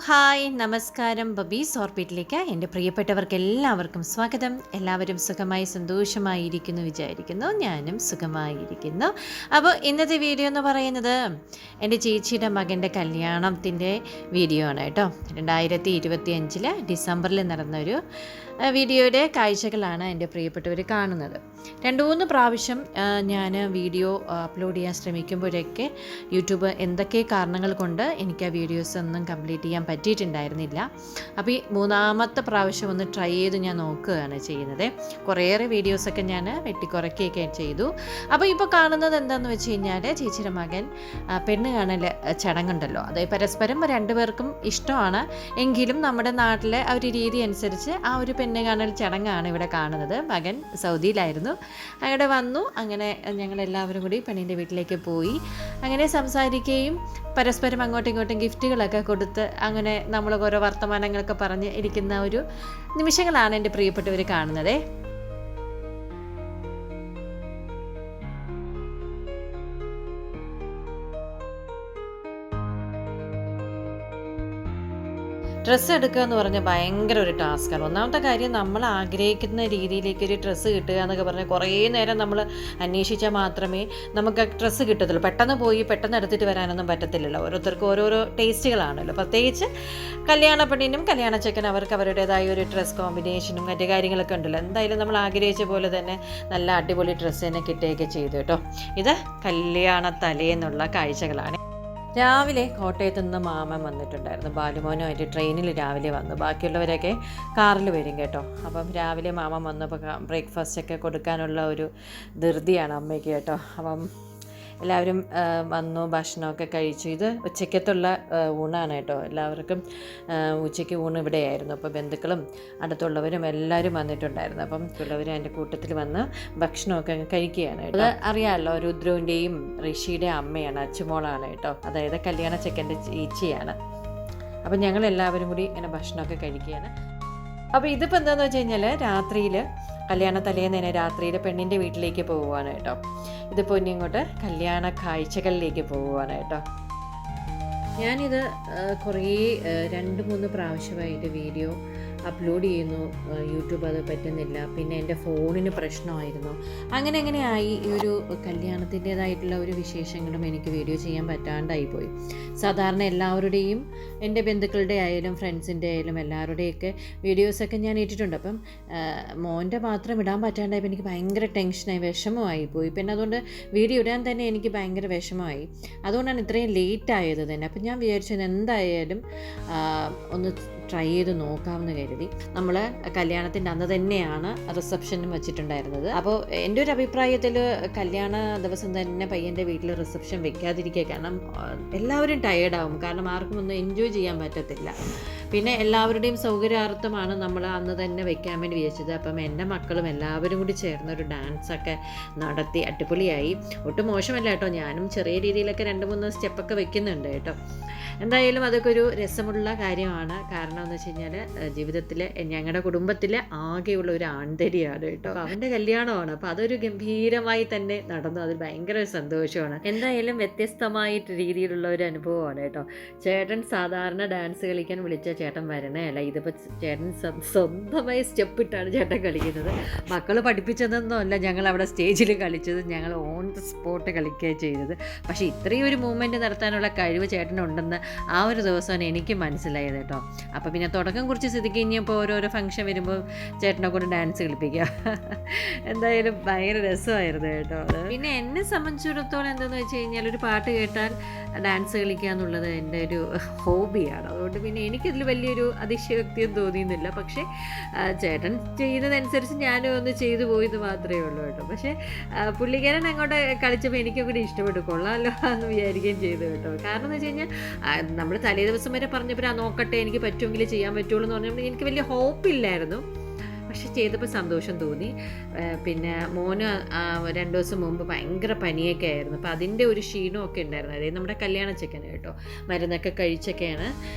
Hi നമസ്കാരം. ബബീസ് ഓർബിറ്റിലേക്ക് എൻ്റെ പ്രിയപ്പെട്ടവർക്ക് എല്ലാവർക്കും സ്വാഗതം. എല്ലാവരും സുഖമായി സന്തോഷമായിരിക്കുന്നു വിചാരിക്കുന്നു. ഞാനും സുഖമായിരിക്കുന്നു. അപ്പോൾ ഇന്നത്തെ വീഡിയോ എന്ന് പറയുന്നത് എൻ്റെ ചേച്ചിയുടെ മകൻ്റെ കല്യാണത്തിൻ്റെ വീഡിയോ ആണ് കേട്ടോ. 2025 ഡിസംബറിൽ നടന്നൊരു വീഡിയോയുടെ കാഴ്ചകളാണ് എൻ്റെ പ്രിയപ്പെട്ടവർ കാണുന്നത്. 2-3 പ്രാവശ്യം ഞാൻ വീഡിയോ അപ്ലോഡ് ചെയ്യാൻ ശ്രമിക്കുമ്പോഴൊക്കെ യൂട്യൂബ് എന്തൊക്കെ കാരണങ്ങൾ കൊണ്ട് എനിക്ക് ആ വീഡിയോസ് ഒന്നും കംപ്ലീറ്റ് ചെയ്യാൻ പറ്റിയിട്ടുണ്ടായിരുന്നില്ല. അപ്പോൾ ഈ 3-ാമത്തെ പ്രാവശ്യം ഒന്ന് ട്രൈ ചെയ്ത് ഞാൻ നോക്കുകയാണ് ചെയ്യുന്നത്. കുറേയേറെ വീഡിയോസൊക്കെ ഞാൻ വെട്ടിക്കുറയ്ക്കുകയൊക്കെ ചെയ്തു. അപ്പോൾ ഇപ്പോൾ കാണുന്നത് എന്താണെന്ന് വെച്ച് കഴിഞ്ഞാൽ ചേച്ചിയുടെ മകൻ പെണ്ണ് കാണൽ ചടങ്ങുണ്ടല്ലോ, അത് പരസ്പരം രണ്ടുപേർക്കും ഇഷ്ടമാണ്. എങ്കിലും നമ്മുടെ നാട്ടിലെ ആ ഒരു രീതി അനുസരിച്ച് ആ ഒരു പെണ്ണ് കാണൽ ചടങ്ങാണ് ഇവിടെ കാണുന്നത്. മകൻ സൗദിയിലായിരുന്നു, അവിടെ വന്നു. അങ്ങനെ ഞങ്ങളെല്ലാവരും കൂടി പെണ്ണിൻ്റെ വീട്ടിലേക്ക് പോയി. അങ്ങനെ സംസാരിക്കുകയും പരസ്പരം അങ്ങോട്ടും ഇങ്ങോട്ടും ഗിഫ്റ്റുകളൊക്കെ കൊടുത്ത് അങ്ങനെ നമ്മൾ ഓരോ വർത്തമാനങ്ങളൊക്കെ പറഞ്ഞ് ഇരിക്കുന്ന ഒരു നിമിഷങ്ങളാണ് എൻ്റെ പ്രിയപ്പെട്ടവർ കാണുന്നത്. ഡ്രസ്സ് എടുക്കുക എന്ന് പറഞ്ഞാൽ ഭയങ്കര ഒരു ടാസ്ക്കാണ്. ഒന്നാമത്തെ കാര്യം, നമ്മൾ ആഗ്രഹിക്കുന്ന രീതിയിലേക്ക് ഒരു ഡ്രസ്സ് കിട്ടുക എന്നൊക്കെ പറഞ്ഞാൽ കുറേ നേരം നമ്മൾ അന്വേഷിച്ചാൽ മാത്രമേ നമുക്ക് ഡ്രസ്സ് കിട്ടത്തുള്ളൂ. പെട്ടെന്ന് പോയി പെട്ടെന്ന് എടുത്തിട്ട് വരാനൊന്നും പറ്റത്തില്ലല്ലോ. ഓരോരുത്തർക്കും ഓരോരോ ടേസ്റ്റുകളാണല്ലോ. പ്രത്യേകിച്ച് കല്യാണ പെണ്ണിനും കല്യാണ ചെക്കനും അവർക്ക് അവരുടേതായ ഒരു ഡ്രസ്സ് കോമ്പിനേഷനും മറ്റു കാര്യങ്ങളൊക്കെ ഉണ്ടല്ലോ. എന്തായാലും നമ്മൾ ആഗ്രഹിച്ച പോലെ തന്നെ നല്ല അടിപൊളി ഡ്രസ്സ് തന്നെ കിട്ടുകയൊക്കെ ചെയ്തു കേട്ടോ. ഇത് കല്യാണ തലേന്നുള്ള കാഴ്ചകളാണ്. രാവിലെ കോട്ടയത്തു നിന്ന് മാമൻ വന്നിട്ടുണ്ടായിരുന്നു. ബാലുമോനുമായിട്ട് ട്രെയിനിൽ രാവിലെ വന്നു. ബാക്കിയുള്ളവരൊക്കെ കാറിൽ വരും കേട്ടോ. അപ്പം രാവിലെ മാമൻ വന്നപ്പോൾ ബ്രേക്ക്ഫാസ്റ്റൊക്കെ കൊടുക്കാനുള്ള ഒരു ധൃതിയാണ് അമ്മയ്ക്ക് കേട്ടോ. അപ്പം എല്ലാവരും വന്നു, ഭക്ഷണമൊക്കെ കഴിച്ചു. ഇത് ഉച്ചയ്ക്കത്തുള്ള ഊണാണ് കേട്ടോ. എല്ലാവർക്കും ഉച്ചയ്ക്ക് ഊണ് ഇവിടെയായിരുന്നു. അപ്പോൾ ബന്ധുക്കളും അടുത്തുള്ളവരും എല്ലാവരും വന്നിട്ടുണ്ടായിരുന്നു. അപ്പം ഉള്ളവരും എൻ്റെ കൂട്ടത്തിൽ വന്ന് ഭക്ഷണമൊക്കെ കഴിക്കുകയാണ് കേട്ടോ. അത് അറിയാമല്ലോ, രുദ്രുവിൻ്റെയും ഋഷിയുടെയും അമ്മയാണ്, അച്ചുമോളാണ് കേട്ടോ. അതായത് കല്യാണ ചെക്കൻ്റെ ചേച്ചിയാണ്. അപ്പം ഞങ്ങളെല്ലാവരും കൂടി ഇങ്ങനെ ഭക്ഷണമൊക്കെ കഴിക്കുകയാണ്. അപ്പോൾ ഇതിപ്പോൾ എന്താണെന്ന് വെച്ച് കഴിഞ്ഞാൽ രാത്രിയിൽ കല്യാണ തലേന്ന് തന്നെ രാത്രിയിൽ പെണ്ണിൻ്റെ വീട്ടിലേക്ക് പോവുകയാണ് കേട്ടോ. ഇതിപ്പോൾ ഇനി ഇങ്ങോട്ട് കല്യാണ കാഴ്ചകളിലേക്ക് പോവുകയാണ് കേട്ടോ. ഞാനിത് കുറേ 2-3 പ്രാവശ്യമായിട്ട് വീഡിയോ അപ്ലോഡ് ചെയ്യുന്നു. യൂട്യൂബ് അത് പറ്റുന്നില്ല. പിന്നെ എൻ്റെ ഫോണിന് പ്രശ്നമായിരുന്നു. അങ്ങനെ ആയി ഈ ഒരു കല്യാണത്തിൻ്റേതായിട്ടുള്ള ഒരു വിശേഷങ്ങളും എനിക്ക് വീഡിയോ ചെയ്യാൻ പറ്റാണ്ടായിപ്പോയി. സാധാരണ എല്ലാവരുടെയും എൻ്റെ ബന്ധുക്കളുടെ ആയാലും ഫ്രണ്ട്സിൻ്റെ ആയാലും എല്ലാവരുടെയൊക്കെ വീഡിയോസൊക്കെ ഞാൻ ഇട്ടിട്ടുണ്ട്. അപ്പം മോൻ്റെ മാത്രം ഇടാൻ പറ്റാണ്ടായപ്പോൾ എനിക്ക് ഭയങ്കര ടെൻഷനായി, വിഷമമായി പോയി. പിന്നെ അതുകൊണ്ട് വീഡിയോ ഇടാൻ തന്നെ എനിക്ക് ഭയങ്കര വിഷമമായി. അതുകൊണ്ടാണ് ഇത്രയും ലേറ്റ് ആയത് തന്നെ. അപ്പം ഞാൻ വിചാരിച്ചത് എന്തായാലും ഒന്ന് ട്രൈ ചെയ്ത് നോക്കാമെന്ന് കരുതി. നമ്മൾ കല്യാണത്തിൻ്റെ അന്ന് തന്നെയാണ് റിസപ്ഷനും വെച്ചിട്ടുണ്ടായിരുന്നത്. അപ്പോൾ എൻ്റെ ഒരു അഭിപ്രായത്തിൽ കല്യാണ ദിവസം തന്നെ പയ്യൻ്റെ വീട്ടിൽ റിസപ്ഷൻ വെക്കാതിരിക്കുക. കാരണം എല്ലാവരും ടയേർഡാവും. കാരണം ആർക്കും ഒന്നും എൻജോയ് ചെയ്യാൻ പറ്റത്തില്ല. പിന്നെ എല്ലാവരുടെയും സൗകര്യാർത്ഥമാണ് നമ്മൾ അന്ന് തന്നെ വെക്കാൻ വേണ്ടി വിചാരിച്ചത്. അപ്പം എൻ്റെ മക്കളും എല്ലാവരും കൂടി ചേർന്നൊരു ഡാൻസൊക്കെ നടത്തി അടിപൊളിയായി. ഒട്ടും മോശമല്ല കേട്ടോ. ഞാനും ചെറിയ രീതിയിലൊക്കെ 2-3 സ്റ്റെപ്പൊക്കെ വെക്കുന്നുണ്ട് കേട്ടോ. എന്തായാലും അതൊക്കെ ഒരു രസമുള്ള കാര്യമാണ്. കാരണം എന്ന് വെച്ച് കഴിഞ്ഞാൽ ജീവിതത്തിൽ ഞങ്ങളുടെ കുടുംബത്തിലെ ആകെയുള്ള ഒരു ആന്തരിയാണ് കേട്ടോ. അവൻ്റെ കല്യാണമാണ്. അപ്പോൾ അതൊരു ഗംഭീരമായി തന്നെ നടന്നു. അതിൽ ഭയങ്കര സന്തോഷമാണ്. എന്തായാലും വ്യത്യസ്തമായിട്ട് രീതിയിലുള്ള ഒരു അനുഭവമാണ് കേട്ടോ. ചേട്ടൻ സാധാരണ ഡാൻസ് കളിക്കാൻ വിളിച്ച ചേട്ടൻ വരണേ അല്ല. ഇതിപ്പോൾ ചേട്ടൻ സ്വന്തമായി സ്റ്റെപ്പിട്ടാണ് ചേട്ടൻ കളിക്കുന്നത്. മക്കൾ പഠിപ്പിച്ചതൊന്നും അല്ല ഞങ്ങൾ അവിടെ സ്റ്റേജിൽ കളിച്ചത്. ഞങ്ങൾ ഓൺ ദ സ്പോട്ട് കളിക്കുകയാണ് ചെയ്തത്. പക്ഷേ ഇത്രയും ഒരു മൂവ്മെൻറ്റ് നടത്താനുള്ള കഴിവ് ചേട്ടനുണ്ടെന്ന് ആ ഒരു ദിവസമാണ് എനിക്ക് മനസ്സിലായത് കേട്ടോ. അപ്പോൾ പിന്നെ തുടക്കം കുറിച്ച് സ്ഥിതിക്ക് കഴിഞ്ഞപ്പോൾ ഓരോരോ ഫംഗ്ഷൻ വരുമ്പോൾ ചേട്ടനെ കൂടെ ഡാൻസ് കളിപ്പിക്കുക. എന്തായാലും ഭയങ്കര രസമായിരുന്നു കേട്ടോ അത്. പിന്നെ എന്നെ സംബന്ധിച്ചിടത്തോളം എന്താണെന്ന് വെച്ച് കഴിഞ്ഞാൽ ഒരു പാട്ട് കേട്ടാൽ ഡാൻസ് കളിക്കുക എന്നുള്ളത് എൻ്റെ ഒരു ഹോബിയാണ്. അതുകൊണ്ട് പിന്നെ എനിക്കതിൽ വലിയൊരു അതിശയോക്തിയും തോന്നിയിരുന്നില്ല. പക്ഷേ ചേട്ടൻ ചെയ്യുന്നതനുസരിച്ച് ഞാനും ഒന്ന് ചെയ്തു പോയത് മാത്രമേ ഉള്ളൂ കേട്ടോ. പക്ഷേ പുള്ളിക്കാരൻ അങ്ങോട്ട് കളിച്ചപ്പോൾ എനിക്കും കൂടി ഇഷ്ടപ്പെട്ടു, കൊള്ളാമല്ലോ എന്ന് വിചാരിക്കുകയും ചെയ്തു കേട്ടോ. കാരണം എന്ന് വെച്ച് കഴിഞ്ഞാൽ നമ്മൾ തലേ ദിവസം വരെ പറഞ്ഞപ്പോൾ നോക്കട്ടെ എനിക്ക് പറ്റുമെങ്കിൽ ചെയ്യാൻ പറ്റുള്ളൂ എന്ന് പറഞ്ഞപ്പോൾ എനിക്ക് വലിയ ഹോപ്പില്ലായിരുന്നു. പക്ഷെ ചെയ്തപ്പോൾ സന്തോഷം തോന്നി. പിന്നെ മോന് 2 ദിവസം മുമ്പ് ഭയങ്കര പനിയൊക്കെ ആയിരുന്നു. അപ്പോൾ അതിൻ്റെ ഒരു ക്ഷീണമൊക്കെ ഉണ്ടായിരുന്നു. അതായത് നമ്മുടെ കല്യാണ ചെക്കന് കേട്ടോ. മരുന്നൊക്കെ കഴിച്ചൊക്കെയാണ്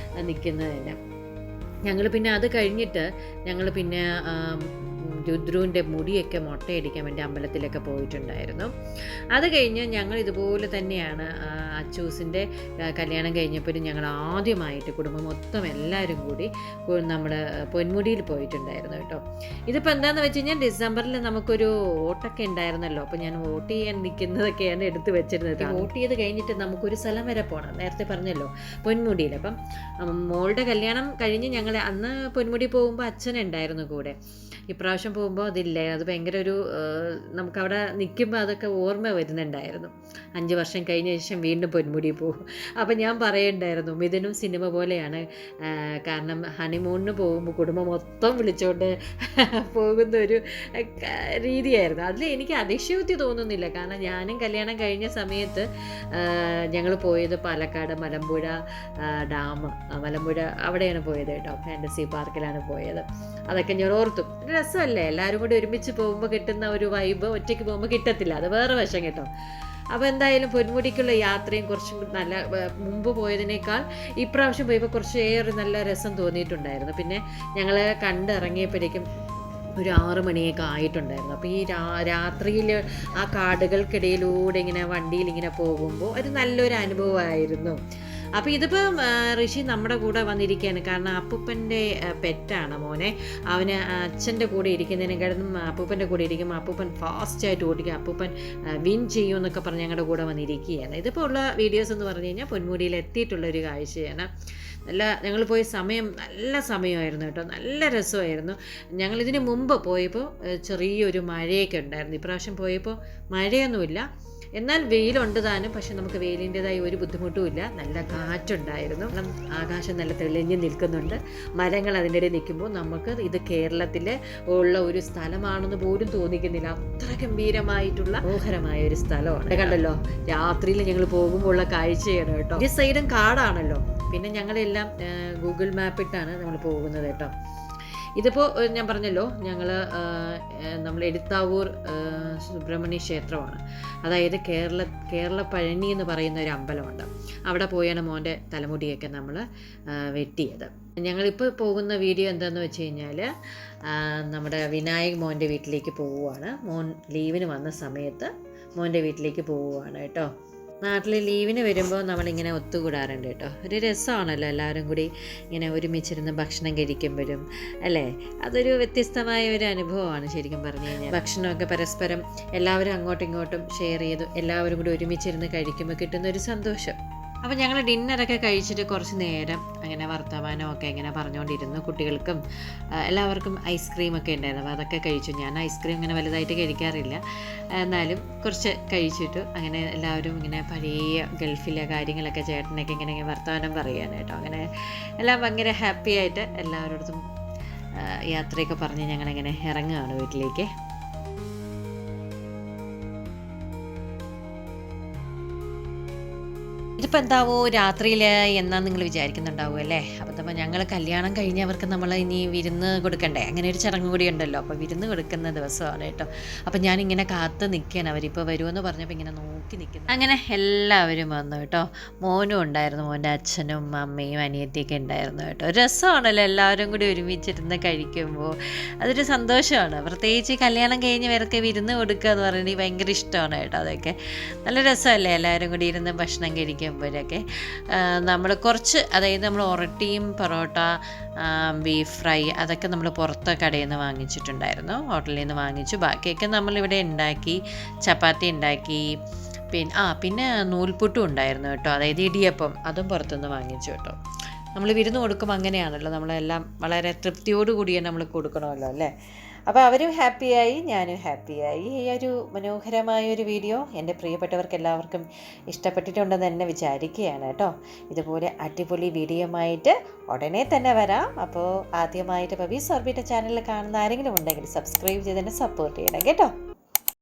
നിൽക്കുന്നത് തന്നെ. ഞങ്ങൾ പിന്നെ അത് കഴിഞ്ഞിട്ട് ഞങ്ങൾ പിന്നെ രുദ്രുവിൻ്റെ മുടിയൊക്കെ മുട്ടയടിക്കാൻ വേണ്ടി അമ്പലത്തിലൊക്കെ പോയിട്ടുണ്ടായിരുന്നു. അത് കഴിഞ്ഞ് ഞങ്ങൾ ഇതുപോലെ തന്നെയാണ് അച്ചൂസിൻ്റെ കല്യാണം കഴിഞ്ഞപ്പോഴും ഞങ്ങൾ ആദ്യമായിട്ട് കുടുംബം മൊത്തം എല്ലാവരും കൂടി നമ്മൾ പൊന്മുടിയിൽ പോയിട്ടുണ്ടായിരുന്നു കേട്ടോ. ഇതിപ്പോൾ എന്താണെന്ന് വെച്ച് കഴിഞ്ഞാൽ ഡിസംബറിൽ നമുക്കൊരു വോട്ടൊക്കെ ഉണ്ടായിരുന്നല്ലോ. അപ്പോൾ ഞാൻ വോട്ട് ചെയ്യാൻ നിൽക്കുന്നതൊക്കെയാണ് എടുത്ത് വെച്ചിരുന്നത്. വോട്ട് ചെയ്ത് കഴിഞ്ഞിട്ട് നമുക്കൊരു സ്ഥലം വരെ പോകണം, നേരത്തെ പറഞ്ഞല്ലോ പൊന്മുടിയിൽ. അപ്പം മോളുടെ കല്യാണം കഴിഞ്ഞ് ഞങ്ങൾ അന്ന് പൊന്മുടി പോകുമ്പോൾ അച്ഛനുണ്ടായിരുന്നു കൂടെ. ഇപ്രാവശ്യം പോകുമ്പോൾ അതില്ല. അത് ഭയങ്കര ഒരു നമുക്കവിടെ നിൽക്കുമ്പോൾ അതൊക്കെ ഓർമ്മ വരുന്നുണ്ടായിരുന്നു. 5 വർഷം കഴിഞ്ഞ ശേഷം വീണ്ടും പൊന്മുടി പോകും. അപ്പം ഞാൻ പറയുണ്ടായിരുന്നു മിഥുനും സിനിമ പോലെയാണ്, കാരണം ഹണിമൂണിന് പോകുമ്പോൾ കുടുംബം മൊത്തം വിളിച്ചുകൊണ്ട് പോകുന്ന ഒരു രീതിയായിരുന്നു. അതിൽ എനിക്ക് അതിശയോക്തി തോന്നുന്നില്ല, കാരണം ഞാനും കല്യാണം കഴിഞ്ഞ സമയത്ത് ഞങ്ങൾ പോയത് പാലക്കാട് മലമ്പുഴ ഡാം, മലമ്പുഴ അവിടെയാണ് പോയത് കേട്ടോ. ഫാൻറ്റസി പാർക്കിലാണ് പോയത്. അതൊക്കെ ഞാൻ ഓർത്തു. രസമല്ലേ, എല്ലാവരും കൂടി ഒരുമിച്ച് പോകുമ്പോൾ കിട്ടുന്ന ഒരു വൈബ് ഒറ്റയ്ക്ക് പോകുമ്പോൾ കിട്ടത്തില്ല. അത് വേറെ വശം കേട്ടോ. അപ്പോൾ എന്തായാലും പൊന്മുടിക്കുള്ള യാത്രയും കുറച്ചും നല്ല, മുമ്പ് പോയതിനേക്കാൾ ഇപ്രാവശ്യം പോയപ്പോൾ കുറച്ചേറെ നല്ല രസം തോന്നിയിട്ടുണ്ടായിരുന്നു. പിന്നെ ഞങ്ങൾ കണ്ടിറങ്ങിയപ്പോഴേക്കും ഒരു 6 മണിയൊക്കെ ആയിട്ടുണ്ടായിരുന്നു. അപ്പോൾ ഈ രാത്രിയിൽ ആ കാടുകൾക്കിടയിലൂടെ ഇങ്ങനെ വണ്ടിയിൽ ഇങ്ങനെ പോകുമ്പോൾ ഒരു നല്ലൊരു അനുഭവമായിരുന്നു. അപ്പോൾ ഇതിപ്പം ഋഷി നമ്മുടെ കൂടെ വന്നിരിക്കുകയാണ്, കാരണം അപ്പൂപ്പൻ്റെ പെറ്റാണ് മോനെ. അവന് അച്ഛൻ്റെ കൂടെ ഇരിക്കുന്നതിനെക്കാളും അപ്പൂപ്പൻ്റെ കൂടെ ഇരിക്കുമ്പോൾ അപ്പൂപ്പൻ ഫാസ്റ്റായിട്ട് ഓടിക്കുക, അപ്പൂപ്പൻ വിൻ ചെയ്യും എന്നൊക്കെ പറഞ്ഞ് ഞങ്ങളുടെ കൂടെ വന്നിരിക്കുകയാണ്. ഇതിപ്പോൾ ഉള്ള വീഡിയോസ് എന്ന് പറഞ്ഞു കഴിഞ്ഞാൽ പൊന്മുടിയിൽ എത്തിയിട്ടുള്ളൊരു കാഴ്ചയാണ്. ഞങ്ങൾ പോയ സമയം നല്ല സമയമായിരുന്നു കേട്ടോ, നല്ല രസമായിരുന്നു. ഞങ്ങളിതിന് മുമ്പ് പോയപ്പോൾ ചെറിയൊരു മഴയൊക്കെ ഉണ്ടായിരുന്നു. ഇപ്രാവശ്യം പോയപ്പോൾ മഴയൊന്നുമില്ല, എന്നാൽ വെയിലുണ്ട് താനും. പക്ഷെ നമുക്ക് വെയിലിൻ്റെതായ ഒരു ബുദ്ധിമുട്ടും ഇല്ല. നല്ല കാറ്റുണ്ടായിരുന്നു. ആകാശം നല്ല തെളിഞ്ഞ് നിൽക്കുന്നുണ്ട്. മരങ്ങൾ അതിൻ്റെ ഇടയിൽ നിൽക്കുമ്പോൾ നമുക്ക് ഇത് കേരളത്തിൽ ഉള്ള ഒരു സ്ഥലമാണെന്ന് പോലും തോന്നിക്കുന്നില്ല. അത്ര ഗംഭീരമായിട്ടുള്ള മനോഹരമായ ഒരു സ്ഥലമാണ്. കണ്ടല്ലോ, രാത്രിയിൽ ഞങ്ങൾ പോകുമ്പോൾ ഉള്ള കാഴ്ചയാണ് കേട്ടോ. ഈ സൈഡും കാടാണല്ലോ. പിന്നെ ഞങ്ങളെല്ലാം ഗൂഗിൾ മാപ്പ് ഇട്ടാണ് നമ്മൾ പോകുന്നത് കേട്ടോ. ഇതിപ്പോൾ ഞാൻ പറഞ്ഞല്ലോ, നമ്മൾ എഴുത്താവൂർ സുബ്രഹ്മണ്യ ക്ഷേത്രമാണ്. അതായത് കേരള പഴനി എന്ന് പറയുന്ന ഒരു അമ്പലമുണ്ട്. അവിടെ പോയാണ് മോൻ്റെ തലമുടിയൊക്കെ നമ്മൾ വെട്ടിയത്. ഞങ്ങളിപ്പോൾ പോകുന്ന വീഡിയോ എന്താണെന്ന് വെച്ച് കഴിഞ്ഞാൽ നമ്മുടെ വിനായക് മോൻ്റെ വീട്ടിലേക്ക് പോവുകയാണ്. മോൻ ലീവിന് വന്ന സമയത്ത് മോൻ്റെ വീട്ടിലേക്ക് പോവുകയാണ് കേട്ടോ. നാട്ടിൽ ലീവിന് വരുമ്പോൾ നമ്മളിങ്ങനെ ഒത്തുകൂടാറുണ്ട് കേട്ടോ. ഒരു രസമാണല്ലോ എല്ലാവരും കൂടി ഇങ്ങനെ ഒരുമിച്ചിരുന്ന് ഭക്ഷണം കഴിക്കുമ്പോഴും അല്ലേ. അതൊരു വ്യത്യസ്തമായ ഒരു അനുഭവമാണ് ശരിക്കും പറഞ്ഞു കഴിഞ്ഞാൽ. ഭക്ഷണമൊക്കെ പരസ്പരം എല്ലാവരും അങ്ങോട്ടും ഇങ്ങോട്ടും ഷെയർ ചെയ്തു എല്ലാവരും കൂടി ഒരുമിച്ചിരുന്ന് കഴിക്കുമ്പോൾ കിട്ടുന്ന ഒരു സന്തോഷം. അപ്പോൾ ഞങ്ങൾ ഡിന്നറൊക്കെ കഴിച്ചിട്ട് കുറച്ച് നേരം അങ്ങനെ വർത്തമാനമൊക്കെ ഇങ്ങനെ പറഞ്ഞുകൊണ്ടിരുന്നു. കുട്ടികൾക്കും എല്ലാവർക്കും ഐസ്ക്രീമൊക്കെ ഉണ്ടായിരുന്നു. അപ്പോൾ അതൊക്കെ കഴിച്ചു. ഞാൻ ഐസ്ക്രീം ഇങ്ങനെ വലുതായിട്ട് കഴിക്കാറില്ല, എന്നാലും കുറച്ച് കഴിച്ചിട്ടു. അങ്ങനെ എല്ലാവരും ഇങ്ങനെ പഴയ ഗൾഫിലെ കാര്യങ്ങളൊക്കെ ചേട്ടനൊക്കെ ഇങ്ങനെ വർത്തമാനം പറയുകയാണ് കേട്ടോ. അങ്ങനെ എല്ലാം ഭയങ്കര ഹാപ്പി ആയിട്ട് എല്ലാവരോടത്തും യാത്രയൊക്കെ പറഞ്ഞ് ഞങ്ങളിങ്ങനെ ഇറങ്ങുകയാണ് വീട്ടിലേക്ക്. ഇതിപ്പോൾ എന്താവോ രാത്രിയിൽ എന്നാന്ന് നിങ്ങൾ വിചാരിക്കുന്നുണ്ടാവും അല്ലേ. അപ്പോൾ ഞങ്ങൾ കല്യാണം കഴിഞ്ഞവർക്ക് നമ്മൾ ഇനി വിരുന്ന് കൊടുക്കണ്ടേ, അങ്ങനെ ഒരു ചടങ്ങ് കൂടി ഉണ്ടല്ലോ. അപ്പോൾ വിരുന്ന് കൊടുക്കുന്ന ദിവസമാണ് കേട്ടോ. അപ്പോൾ ഞാനിങ്ങനെ കാത്ത് നിൽക്കുകയാണ്, അവരിപ്പോൾ വരുമെന്ന് പറഞ്ഞപ്പോൾ ഇങ്ങനെ നോക്കി നിൽക്കുന്നു. അങ്ങനെ എല്ലാവരും വന്നു കേട്ടോ. മോനും ഉണ്ടായിരുന്നു, മോൻ്റെ അച്ഛനും അമ്മയും അനിയത്തിയൊക്കെ ഉണ്ടായിരുന്നു കേട്ടോ. രസമാണല്ലോ എല്ലാവരും കൂടി ഒരുമിച്ചിരുന്ന് കഴിക്കുമ്പോൾ, അതൊരു സന്തോഷമാണ്. പ്രത്യേകിച്ച് കല്യാണം കഴിഞ്ഞവരൊക്കെ വിരുന്ന് കൊടുക്കുക എന്ന് പറയുന്നത് ഭയങ്കര ഇഷ്ടമാണ് കേട്ടോ. അതൊക്കെ നല്ല രസമല്ലേ എല്ലാവരും കൂടി ഇരുന്ന് ഭക്ഷണം കഴിക്കുമ്പോഴൊക്കെ. നമ്മൾ കുറച്ച്, അതായത് നമ്മൾ ഒറട്ടിയും പൊറോട്ട, ബീഫ് ഫ്രൈ അതൊക്കെ നമ്മൾ പുറത്ത് കടയിൽ നിന്ന് വാങ്ങിച്ചിട്ടുണ്ടായിരുന്നു, ഹോട്ടലിൽ നിന്ന് വാങ്ങിച്ചു. ബാക്കിയൊക്കെ നമ്മളിവിടെ ഉണ്ടാക്കി, ചപ്പാത്തി ഉണ്ടാക്കി, പിന്നെ നൂൽപുട്ടും ഉണ്ടായിരുന്നു കേട്ടോ, അതായത് ഇടിയപ്പം, അതും പുറത്തുനിന്ന് വാങ്ങിച്ചു കേട്ടോ. നമ്മൾ വിരുന്ന് കൊടുക്കുമ്പോൾ അങ്ങനെയാണല്ലോ, നമ്മളെല്ലാം വളരെ തൃപ്തിയോടുകൂടിയാണ് നമ്മൾ കൊടുക്കണമല്ലോ അല്ലേ. അപ്പോൾ അവരും ഹാപ്പിയായി, ഞാനും ഹാപ്പിയായി. ഈ ഒരു മനോഹരമായൊരു വീഡിയോ എൻ്റെ പ്രിയപ്പെട്ടവർക്ക് എല്ലാവർക്കും ഇഷ്ടപ്പെട്ടിട്ടുണ്ടെന്ന് തന്നെ വിചാരിക്കുകയാണ് കേട്ടോ. ഇതുപോലെ അടിപൊളി വീഡിയോയുമായിട്ട് ഉടനെ തന്നെ വരാം. അപ്പോൾ ആദ്യമായിട്ട് പവീസ് ഓർബിറ്റ ചാനലിൽ കാണുന്ന ആരെങ്കിലും ഉണ്ടെങ്കിൽ സബ്സ്ക്രൈബ് ചെയ്ത് തന്നെ സപ്പോർട്ട് ചെയ്യണം കേട്ടോ.